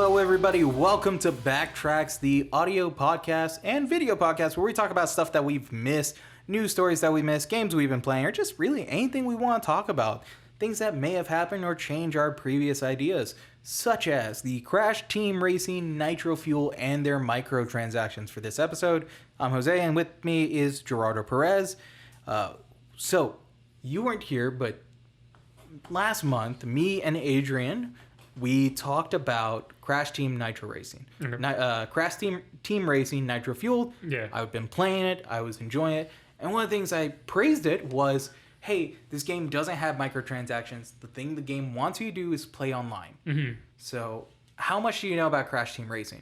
Hello, everybody. Welcome to Backtracks, the audio podcast and video podcast where we talk about stuff that we've missed, news stories that we missed, games we've been playing, or just really anything we want to talk about. Things that may have happened or change our previous ideas, such as the Crash Team Racing Nitro-Fuel and their microtransactions for this episode. I'm Jose, and with me is Gerardo Perez. So, you weren't here, but last month, me and Adrian, we talked about Crash Team Nitro Racing. Okay. Crash Team Racing Nitro-Fueled. Yeah. I've been playing it. I was enjoying it. And one of the things I praised it was, hey, this game doesn't have microtransactions. The thing the game wants you to do is play online. Mm-hmm. So how much do you know about Crash Team Racing?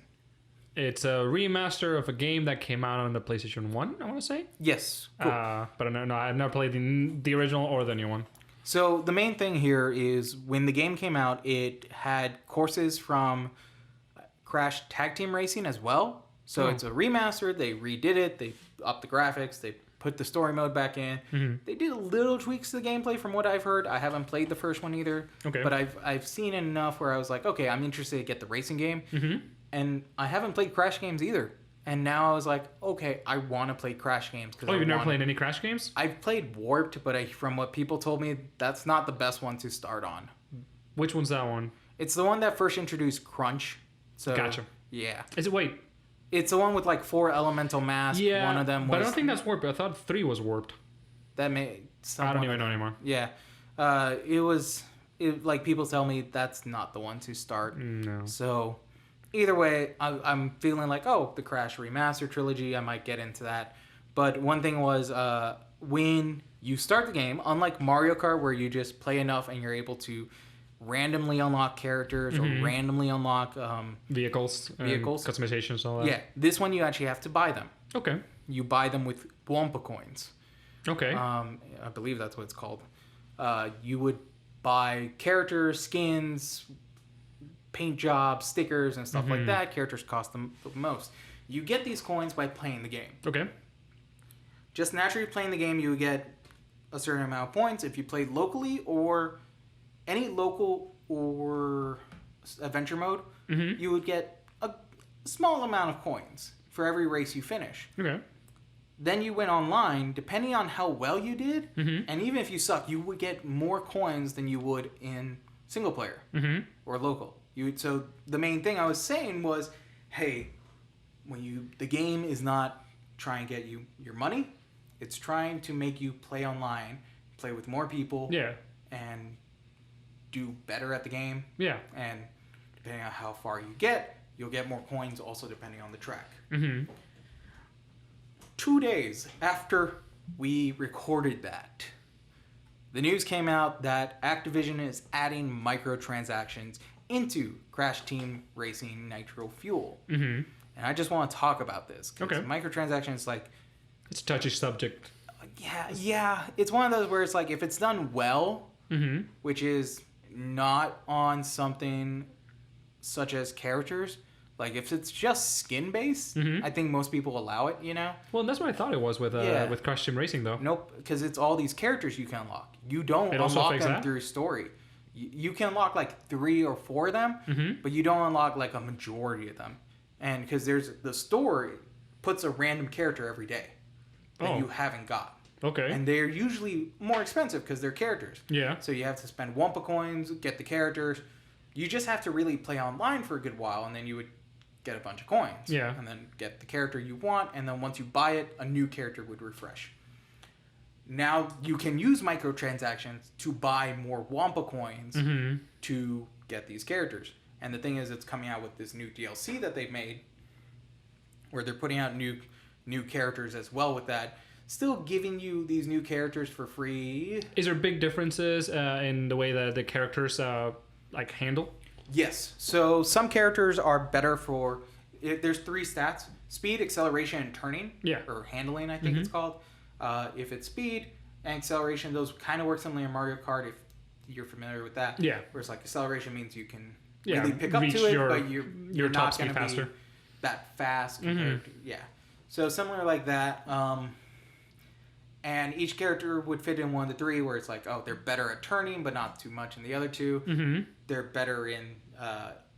It's a remaster of a game that came out on the PlayStation 1, I want to say. Yes. Cool. But no, I've never played the original or the new one. So the main thing here is when the game came out, it had courses from Crash Tag Team Racing as well. So It's a remaster. They redid it. They upped the graphics. They put the story mode back in. Mm-hmm. They did little tweaks to the gameplay from what I've heard. I haven't played the first one either. Okay. But I've seen enough where I was like, okay, I'm interested to get the racing game. Mm-hmm. And I haven't played Crash games either. And now I was like, okay, I want to play Crash games. You've never played any Crash games? I've played Warped, but from what people told me, that's not the best one to start on. Which one's that one? It's the one that first introduced Crunch. So, gotcha. Yeah. Wait. It's the one with like 4 elemental masks. Yeah, one of them was... but I don't think that's Warped. I thought 3 was Warped. That may... I don't even know anymore. Yeah. Like people tell me that's not the one to start. No. So... Either way, I'm feeling like, the Crash Remaster trilogy, I might get into that. But one thing was, when you start the game, unlike Mario Kart where you just play enough and you're able to randomly unlock characters or randomly unlock... Vehicles. Customizations and all that. Yeah, this one you actually have to buy them. Okay. You buy them with Wampa coins. Okay. I believe that's what it's called. You would buy characters, skins... paint jobs, stickers, and stuff like that. Characters cost them the most. You get these coins by playing the game. Okay. Just naturally playing the game, you would get a certain amount of points. If you played locally or any local or adventure mode, you would get a small amount of coins for every race you finish. Okay. Then you went online, depending on how well you did, and even if you suck, you would get more coins than you would in single player or local. So the main thing I was saying was, hey, the game is not trying to get you your money. It's trying to make you play online, play with more people, and do better at the game. Yeah. And depending on how far you get, you'll get more coins also depending on the track. 2 days after we recorded that, the news came out that Activision is adding microtransactions into Crash Team Racing Nitro-Fuel. And I just want to talk about this. Okay. Microtransactions, it's a touchy subject. Yeah. It's one of those where it's like, if it's done well, which is not on something such as characters, like if it's just skin-based, I think most people allow it, Well, that's what I thought it was with Crash Team Racing, though. Nope, because it's all these characters you can unlock. You don't unlock them through story. You can unlock like 3 or 4 of them, but you don't unlock like a majority of them. And because the story puts a random character every day that you haven't got. Okay. And they're usually more expensive because they're characters. Yeah. So you have to spend Wampa coins, get the characters. You just have to really play online for a good while, and then you would get a bunch of coins. Yeah. And then get the character you want, and then once you buy it, a new character would refresh. Now you can use microtransactions to buy more Wampa coins to get these characters. And the thing is, it's coming out with this new DLC that they've made where they're putting out new characters as well with that. Still giving you these new characters for free. Is there big differences in the way that the characters handle? Yes. So some characters are better for... There's 3 stats. Speed, acceleration, and turning. Yeah. Or handling, I think it's called. If it's speed and acceleration, those kind of work similarly in Mario Kart if you're familiar with that. Yeah. Whereas acceleration means you can really pick up to it, but you're not going to be that fast compared to... Yeah. So similar like that. And each character would fit in one of the 3 where it's like, they're better at turning, but not too much in the other 2. They're better in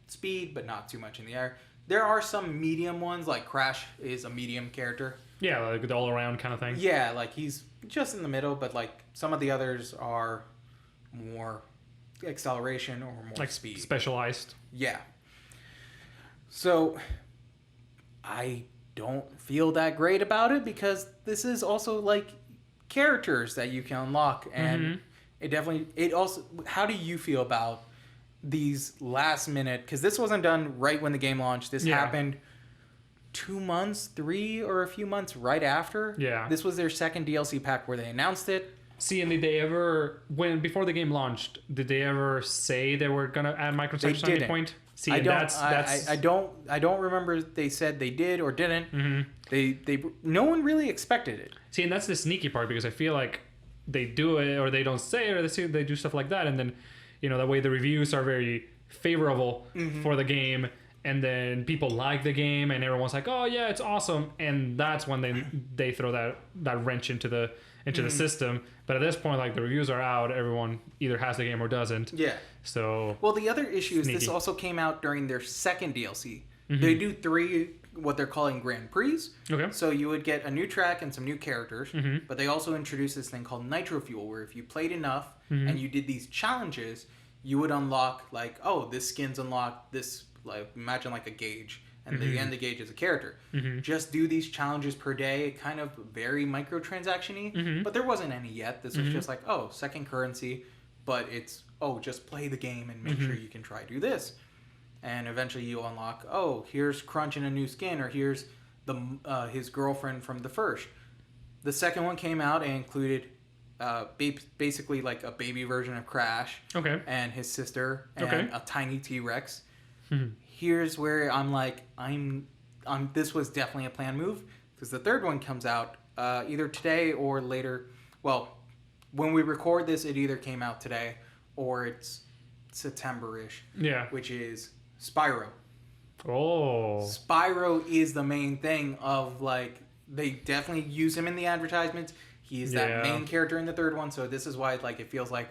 speed, but not too much in the air. There are some medium ones, like Crash is a medium character. Yeah, like the all-around kind of thing. Yeah, like he's just in the middle, but like some of the others are more acceleration or more like speed. Specialized. Yeah. So I don't feel that great about it because this is also like characters that you can unlock, and it also, how do you feel about these last minute, because this wasn't done right when the game launched, this happened 2 months, 3 or a few months right after. This was their second DLC pack where they announced it. See, and did they ever, before the game launched, did they ever say they were gonna add microtransactions at any point? See, I don't remember they said they did or didn't. They no one really expected it. See, and that's the sneaky part, because I feel like they do it or they don't say it, or they do stuff like that, and then that way the reviews are very favorable for the game, and then people like the game, and everyone's like, oh yeah, it's awesome, and that's when they throw that wrench into the system. But at this point, like, the reviews are out, everyone either has the game or doesn't. Yeah. So well, the other issue is this also came out during their second DLC. They do 3 what they're calling Grand Prix. Okay. So you would get a new track and some new characters, but they also introduced this thing called Nitro-Fuel, where if you played enough and you did these challenges, you would unlock, like, oh, this skin's unlocked, this, like, imagine like a gauge, and the end of the gauge is a character. Just do these challenges per day, kind of very microtransaction-y, but there wasn't any yet. This was just like, oh, second currency, but it's, oh, just play the game and make sure you can try do this. And eventually you unlock, oh, here's Crunch in a new skin, or here's his girlfriend from the first. The second one came out and included basically like a baby version of Crash, and his sister, and a tiny T-Rex. Here's where I'm like, this was definitely a planned move, because the third one comes out either today or later. Well, when we record this, it either came out today or it's September-ish. Yeah. Which is Spyro. Oh. Spyro is the main thing of, like, they definitely use him in the advertisements. He is that main character in the third one, so this is why, like, it feels like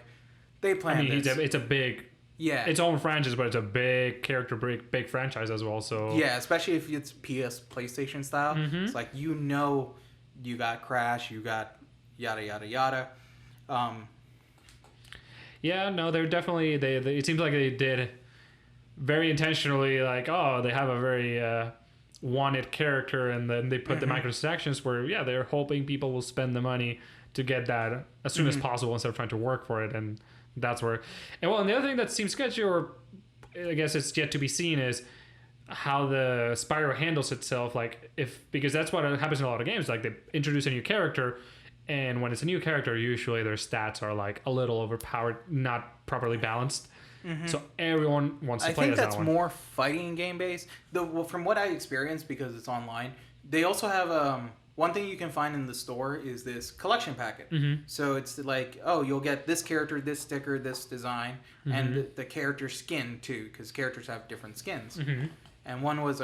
they planned this. It's a big... Yeah. Its own franchise, but it's a big character, big franchise as well, so... Yeah, especially if it's PlayStation style. It's like, you got Crash, you got yada, yada, yada. Yeah, no, they're definitely... it seems like they did very intentionally, like, oh, they have a very wanted character, and then they put the microtransactions where, they're hoping people will spend the money to get that as soon as possible instead of trying to work for it, and that's where... And well, and the other thing that seems sketchy, or I guess it's yet to be seen, is how the Spyro handles itself, like, because that's what happens in a lot of games, like, they introduce a new character, and when it's a new character, usually their stats are, like, a little overpowered, not properly balanced. So everyone wants to play as that one. I think that's more fighting game based. From what I experienced, because it's online, they also have one thing you can find in the store is this collection packet. So it's like, oh, you'll get this character, this sticker, this design, and the character skin too, because characters have different skins. And one was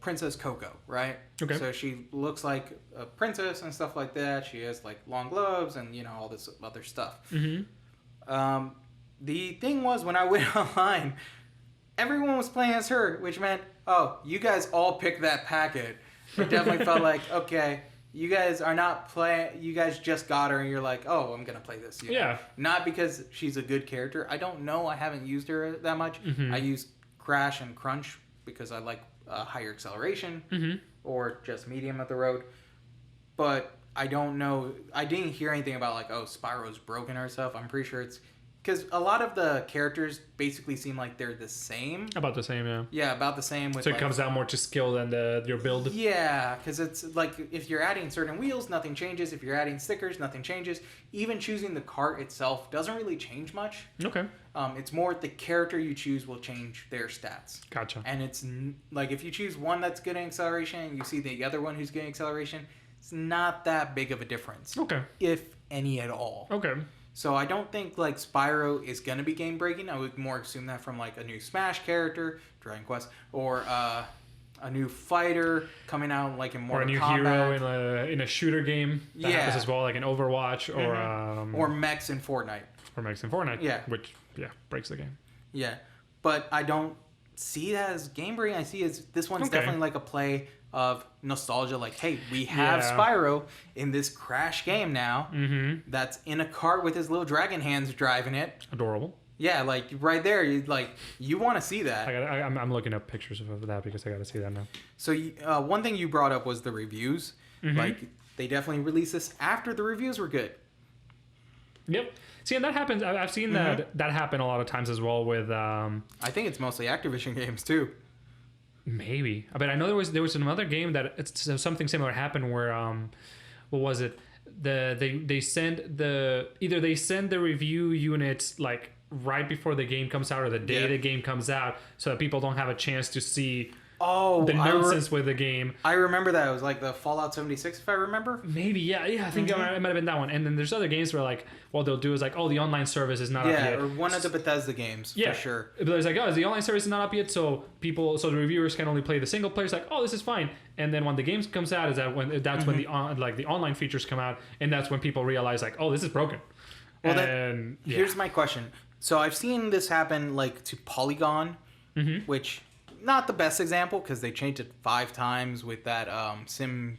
Princess Coco, right? Okay. So she looks like a princess and stuff like that. She has, like, long gloves and, all this other stuff. The thing was, when I went online, everyone was playing as her, which meant, oh, you guys all picked that packet. It definitely felt like, okay, you guys are not playing, you guys just got her and you're like, oh, I'm going to play this. Not because she's a good character. I don't know. I haven't used her that much. I use Crash and Crunch because I like higher acceleration or just medium of the road. But I don't know. I didn't hear anything about, like, oh, Spyro's broken or stuff. I'm pretty sure it's... Because a lot of the characters basically seem like they're the same. About the same, yeah. Yeah, about the same. So it comes down more to skill than your build? Yeah, because it's like if you're adding certain wheels, nothing changes. If you're adding stickers, nothing changes. Even choosing the cart itself doesn't really change much. Okay. It's more the character you choose will change their stats. Gotcha. And it's like if you choose one that's good in acceleration and you see the other one who's good in acceleration, it's not that big of a difference. Okay. If any at all. Okay. So I don't think, like, Spyro is going to be game-breaking. I would more assume that from, like, a new Smash character, Dragon Quest, or a new fighter coming out, like, in Mortal Kombat. Or a new hero in a shooter game. That happens as well, like in Overwatch, or mechs in Fortnite. Yeah. Which, breaks the game. Yeah. But I don't... see that as game breaking. I see this one's definitely like a play of nostalgia. Like, hey, we have Spyro in this Crash game now. Mm-hmm. That's in a cart with his little dragon hands driving it. Adorable. Yeah, like right there, you want to see that. I'm looking up pictures of that because I got to see that now. So one thing you brought up was the reviews. Mm-hmm. Like they definitely released this after the reviews were good. Yep. See, and that happens. I've seen that happen a lot of times as well with. I think it's mostly Activision games too. Maybe, but I know there was another game that something similar happened where what was it? They send the review units like right before the game comes out or the day the game comes out, so that people don't have a chance to see the nonsense with the game. I remember that. It was like the Fallout 76, if I remember. Maybe, yeah. I think it might have been that one. And then there's other games where like what they'll do is like, oh, the online service is not up yet. Or one of the Bethesda games, for sure. But it's like, oh, the online service is not up yet, so the reviewers can only play the single player. It's like, oh, this is fine. And then when the game comes out, when the online features come out, and that's when people realize like, oh, this is broken. Well, here's my question. So I've seen this happen like to Polygon, which not the best example because they changed it 5 times with that Sim.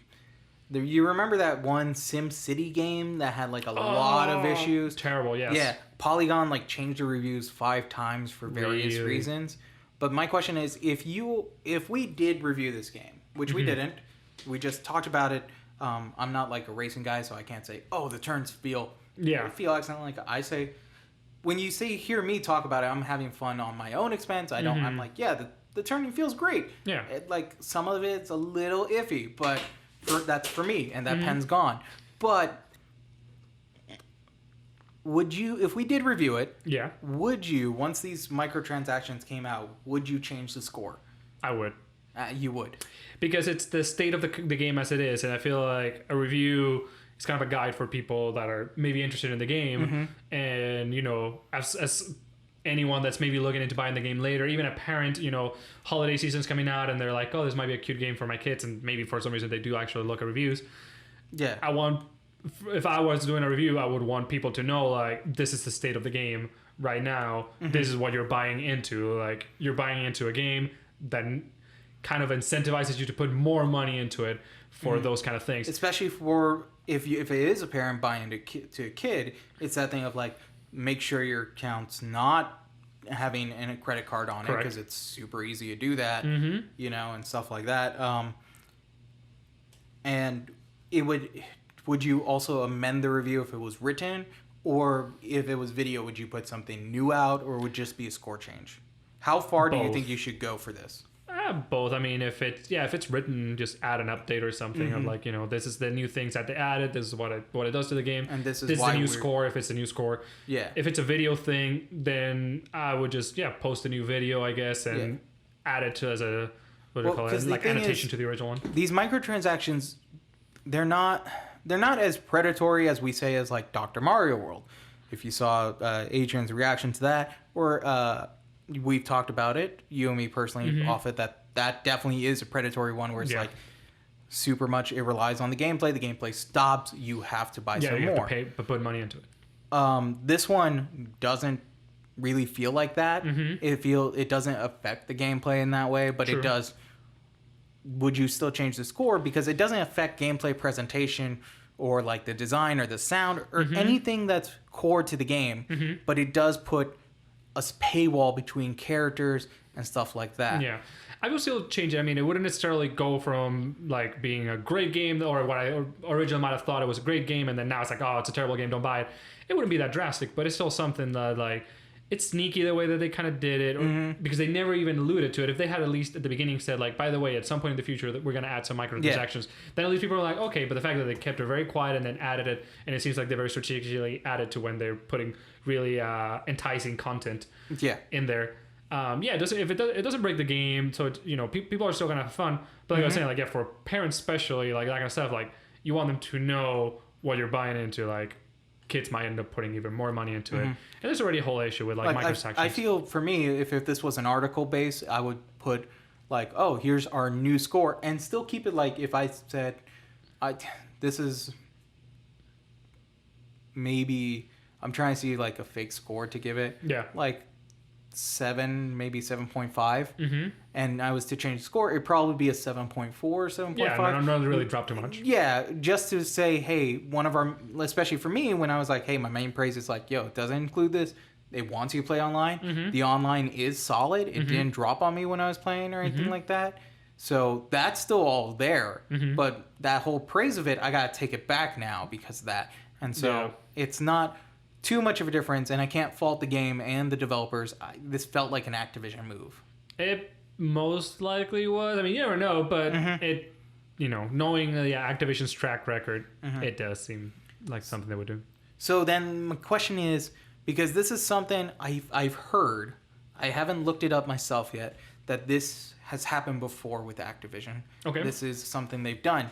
You remember that one Sim City game that had like a lot of issues? Terrible, yes. Yeah, Polygon like changed the reviews 5 times for various reasons. But my question is, if we did review this game, which we didn't, we just talked about it. I'm not like a racing guy, so I can't say, oh, the turns feel excellent. Like I say, when you hear me talk about it, I'm having fun on my own expense. I don't. I'm like, the turning feels great. Yeah. Like some of it's a little iffy, but that's for me, and that pen's gone. But would you, if we did review it? Yeah. Would you, once these microtransactions came out, would you change the score? I would. You would. Because it's the state of the game as it is, and I feel like a review is kind of a guide for people that are maybe interested in the game, and as anyone that's maybe looking into buying the game later, even a parent, holiday season's coming out and they're like, oh, this might be a cute game for my kids, and maybe for some reason they do actually look at reviews. Yeah. If I was doing a review, I would want people to know, like, this is the state of the game right now. This is what you're buying into. Like, you're buying into a game that kind of incentivizes you to put more money into it for those kind of things. Especially for if it is a parent buying to a kid, it's that thing of like, make sure your account's not having a credit card on it, because it's super easy to do that, and stuff like that. And would you also amend the review if it was written, or if it was video, would you put something new out, or would it just be a score change? How far do you think you should go for this? Both. I mean, if it's written, just add an update or something of like, this is the new things that they added. This is what it does to the game. And this is the new score. If it's a new score, If it's a video thing, then I would just post a new video, I guess, and add it to as a like annotation to the original one. These microtransactions, they're not as predatory as we say as like Dr. Mario World. If you saw Adrian's reaction to that, or we've talked about it, you and me personally, off it, that definitely is a predatory one where it's like super much it relies on the gameplay. The gameplay stops. You have to buy some more. Yeah, you have to pay, but put money into it. This one doesn't really feel like that. It doesn't affect the gameplay in that way, but it does. Would you still change the score? Because it doesn't affect gameplay presentation or like the design or the sound or anything that's core to the game, but it does put a paywall between characters and stuff like that. Yeah, I will still change it. I mean, it wouldn't necessarily go from like being a great game, or what I originally might have thought it was a great game, and then now it's like, oh, it's a terrible game, don't buy it. It wouldn't be that drastic, but it's still something that like, it's sneaky the way that they kind of did it, or, because they never even alluded to it. If they had at least at the beginning said like, by the way, at some point in the future that we're going to add some microtransactions, then at least people are like, okay. But the fact that they kept it very quiet and then added it, and it seems like they very strategically added to when they're putting really enticing content in there. It doesn't break the game, so people are still gonna have fun. But like I was saying, like for parents especially, like that kind of stuff, like you want them to know what you're buying into. Like kids might end up putting even more money into it, and there's already a whole issue with like microtransactions. I feel for me, if this was an article base, I would put like, oh, here's our new score, and still keep it like if I said, this is maybe. I'm trying to see like a fake score to give it. Yeah. Like 7, maybe 7.5, and I was to change the score, it'd probably be a 7.4, 7.5. Yeah, not really drop too much. Yeah, just to say, hey, one of our, especially for me, when I was like, hey, my main praise is like, yo, it doesn't include this. It wants you to play online. The online is solid. It didn't drop on me when I was playing or anything like that. So that's still all there. But that whole praise of it, I got to take it back now because of that. And so it's not too much of a difference, and I can't fault the game and the developers. This felt like an Activision move. It most likely was. I mean, you never know, but it, knowing the Activision's track record, it does seem like something they would do. So then my question is, because this is something I've heard, I haven't looked it up myself yet, that this has happened before with Activision. Okay. This is something they've done.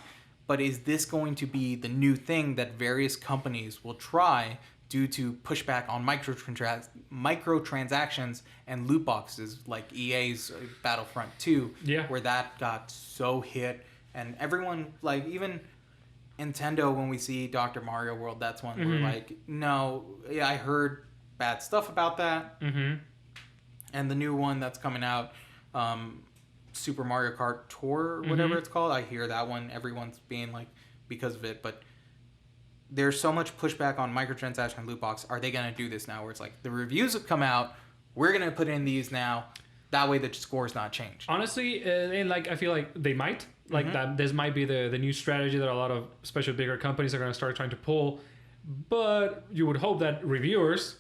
But is this going to be the new thing that various companies will try due to pushback on microtransactions and loot boxes, like EA's Battlefront 2, where that got so hit, and everyone, like even Nintendo, when we see Dr. Mario World, that's one we're like, no, yeah, I heard bad stuff about that. And the new one that's coming out, Super Mario Kart Tour, whatever it's called, I hear that one, everyone's being like, because of it, but there's so much pushback on microtransaction and loot box. Are they going to do this now where it's like the reviews have come out, we're going to put in these now, that way the score's not changed? Honestly, and like I feel like they might, like that this might be the new strategy that a lot of especially bigger companies are going to start trying to pull, but you would hope that reviewers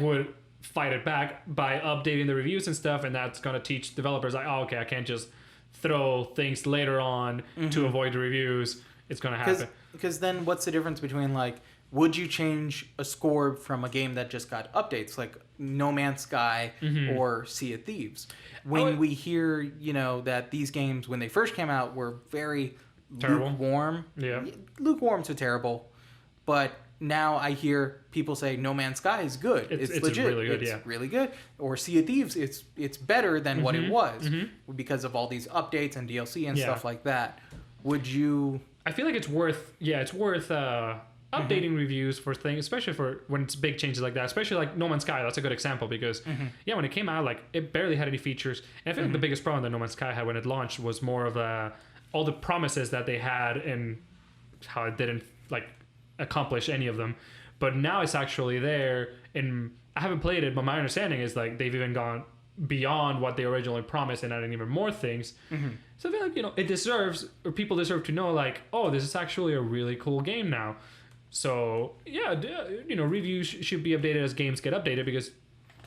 would fight it back by updating the reviews and stuff, and that's going to teach developers like, oh, okay, I can't just throw things later on to avoid the reviews. It's going to happen. Because then what's the difference between, like, would you change a score from a game that just got updates, like No Man's Sky or Sea of Thieves? When we hear, that these games, when they first came out, were very lukewarm. Yeah. Lukewarm's are terrible. But now I hear people say No Man's Sky is good. It's legit. Really good, it's really good. Or Sea of Thieves, it's better than what it was because of all these updates and DLC and stuff like that. Would you... I feel like it's worth updating reviews for things, especially for when it's big changes like that, especially like No Man's Sky. That's a good example because when it came out, like it barely had any features. And I feel like the biggest problem that No Man's Sky had when it launched was more of all the promises that they had and how it didn't like accomplish any of them. But now it's actually there, and I haven't played it, but my understanding is like they've even gone beyond what they originally promised and adding even more things. So I feel like, people deserve to know, like, oh, this is actually a really cool game now. So reviews should be updated as games get updated because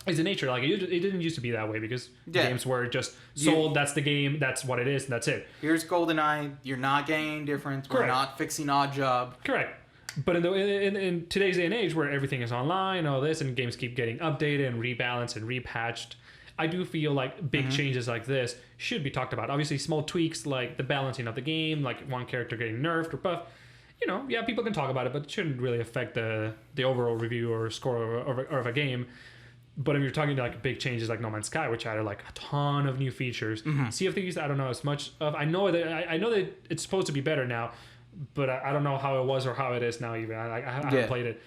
it's the nature. Like it didn't used to be that way because games were just sold. That's the game. That's what it is, and that's it. Here's GoldenEye. You're not getting any difference. Correct. We're not fixing Odd Job. Correct. But in today's day and age where everything is online, all this, and games keep getting updated and rebalanced and repatched, I do feel like big changes like this should be talked about. Obviously, small tweaks like the balancing of the game, like one character getting nerfed or buffed, people can talk about it, but it shouldn't really affect the overall review or score of a game. But if you're talking like big changes like No Man's Sky, which added like a ton of new features, Sea of Thieves, I don't know as much of. I know that it's supposed to be better now, but I don't know how it was or how it is now. Even I haven't played it.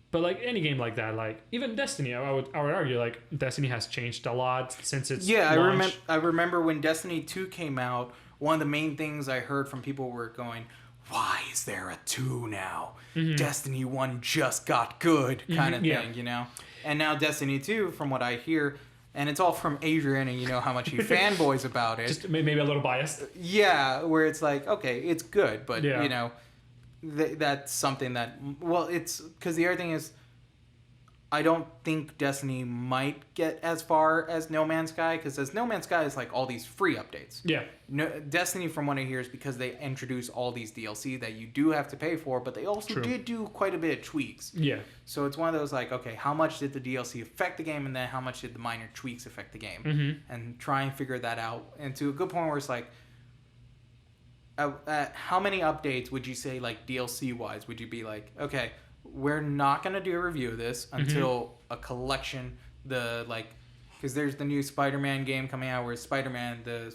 But like any game like that, like even Destiny, I would argue like Destiny has changed a lot since its launch. I remember when Destiny 2 came out. One of the main things I heard from people were going, "Why is there a 2 now? Destiny 1 just got good," kind of thing, And now Destiny 2, from what I hear, and it's all from Adrian, and you know how much he fanboys about it. Just maybe a little biased. Yeah, where it's like, okay, it's good, but that's something that, it's because the other thing is, I don't think Destiny might get as far as No Man's Sky, because as No Man's Sky is like all these free updates. Yeah. Destiny, from what I hear, is because they introduce all these DLC that you do have to pay for, but they also did do quite a bit of tweaks. Yeah. So it's one of those like, okay, how much did the DLC affect the game, and then how much did the minor tweaks affect the game? And try and figure that out. And to a good point where it's like, how many updates would you say, like DLC-wise, would you be like, okay, we're not going to do a review of this until a collection, because there's the new Spider-Man game coming out where it's Spider-Man, the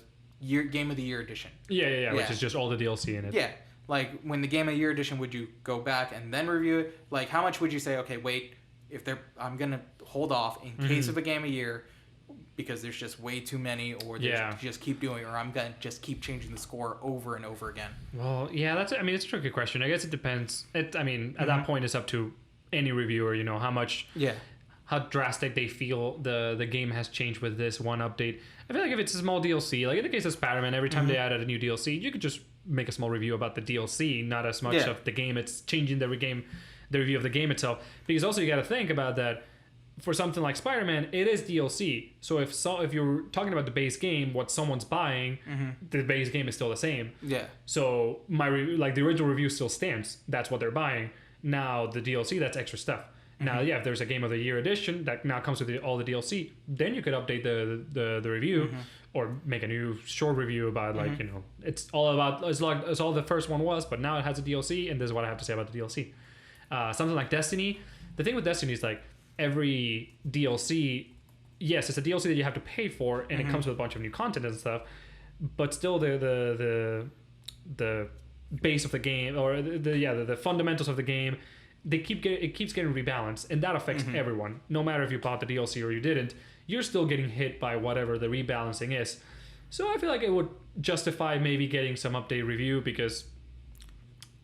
Game of the Year edition. Yeah, which is just all the DLC in it. Yeah, like when the Game of the Year edition, would you go back and then review it? Like how much would you say, okay, wait, I'm going to hold off in case of a Game of the Year, because there's just way too many, or just keep doing, or I'm gonna just keep changing the score over and over again? Well, yeah, it's a tricky question. I guess it depends. At that point, it's up to any reviewer, how drastic they feel the game has changed with this one update. I feel like if it's a small DLC, like in the case of Spider-Man, every time they added a new DLC, you could just make a small review about the DLC, not as much of the game. It's changing the review of the game itself. Because also you got to think about that. For something like Spider-Man, it is DLC. So if you're talking about the base game, what someone's buying, the base game is still the same. Yeah. So the original review still stands. That's what they're buying. Now the DLC, that's extra stuff. Now, if there's a Game of the Year edition that now comes with all the DLC, then you could update the review or make a new short review about it's all the first one was, but now it has a DLC, and this is what I have to say about the DLC. Something like Destiny. The thing with Destiny is like every DLC, yes, it's a DLC that you have to pay for, and it comes with a bunch of new content and stuff, but still the base of the game, or the fundamentals of the game, it keeps getting rebalanced, and that affects everyone. No matter if you bought the DLC or you didn't, you're still getting hit by whatever the rebalancing is. So I feel like it would justify maybe getting some update review, because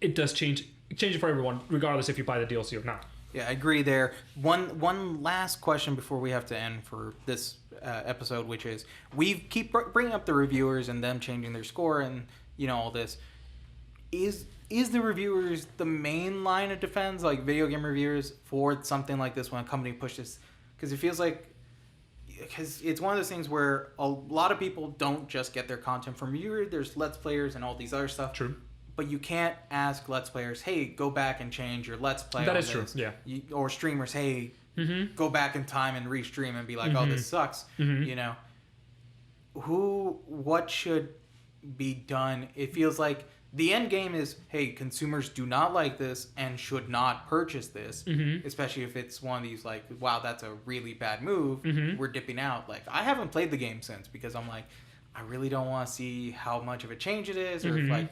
it does change it for everyone, regardless if you buy the DLC or not. Yeah, I agree there. One last question before we have to end for this episode, which is, we keep bringing up the reviewers and them changing their score and all this. Is the reviewers the main line of defense, like video game reviewers, for something like this when a company pushes? Because it feels like, because it's one of those things where a lot of people don't just get their content from reviewers. There's Let's Players and all these other stuff. True. But you can't ask Let's Players, hey, go back and change your Let's Play. That is true, yeah. Or streamers, hey, go back in time and restream and be like, oh, this sucks. What should be done? It feels like the end game is, hey, consumers do not like this and should not purchase this, especially if it's one of these like, wow, that's a really bad move. We're dipping out. Like, I haven't played the game since, because I'm like, I really don't want to see how much of a change it is, or if, like,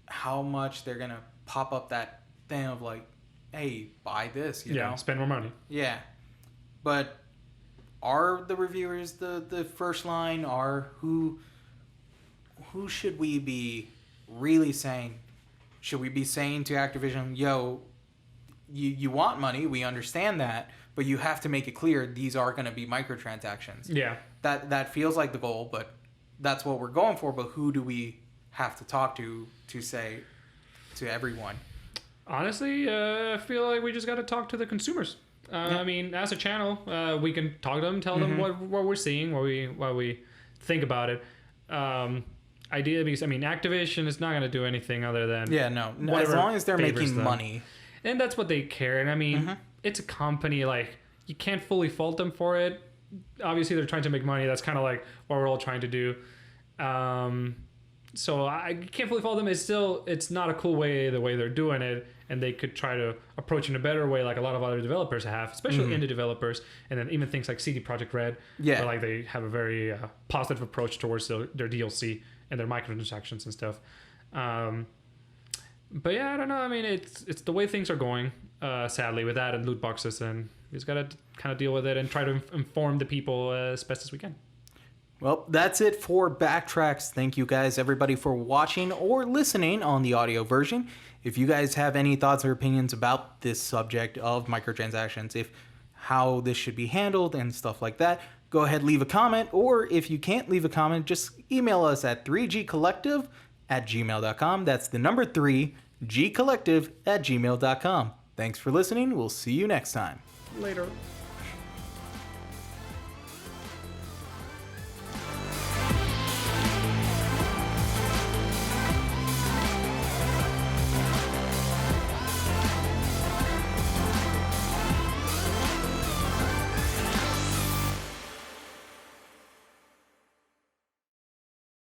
how much they're gonna pop up that thing of like, hey, buy this, you know, spend more money. Yeah, but are the reviewers the first line? Are who should we be really saying? Should we be saying to Activision, yo, you want money, we understand that, but you have to make it clear these are going to be microtransactions. Yeah, that feels like the goal, but that's what we're going for. But who do we have to talk to say to everyone? Honestly, I feel like we just got to talk to the consumers. I mean, as a channel, we can talk to them, tell them what we're seeing, what we think about it. Idea, because I mean, Activision is not going to do anything other than as long as they're making money, and that's what they care. And I mean, it's a company, like, you can't fully fault them for it. Obviously, they're trying to make money. That's kind of like what we're all trying to do. So I can't fully fault them. It's not a cool way, the way they're doing it, and they could try to approach it in a better way, like a lot of other developers have, especially indie developers, and then even things like CD Projekt Red, where like they have a very positive approach towards their DLC and their microtransactions and stuff. But yeah, I don't know. I mean, it's the way things are going, sadly, with that and loot boxes, and we just gotta kind of deal with it and try to inform the people as best as we can. Well, that's it for Backtracks. Thank you guys, everybody, for watching or listening on the audio version. If you guys have any thoughts or opinions about this subject of microtransactions, how this should be handled and stuff like that, go ahead, leave a comment. Or if you can't leave a comment, just email us at 3gcollective@gmail.com. That's the number 3, gcollective@gmail.com. Thanks for listening. We'll see you next time. Later.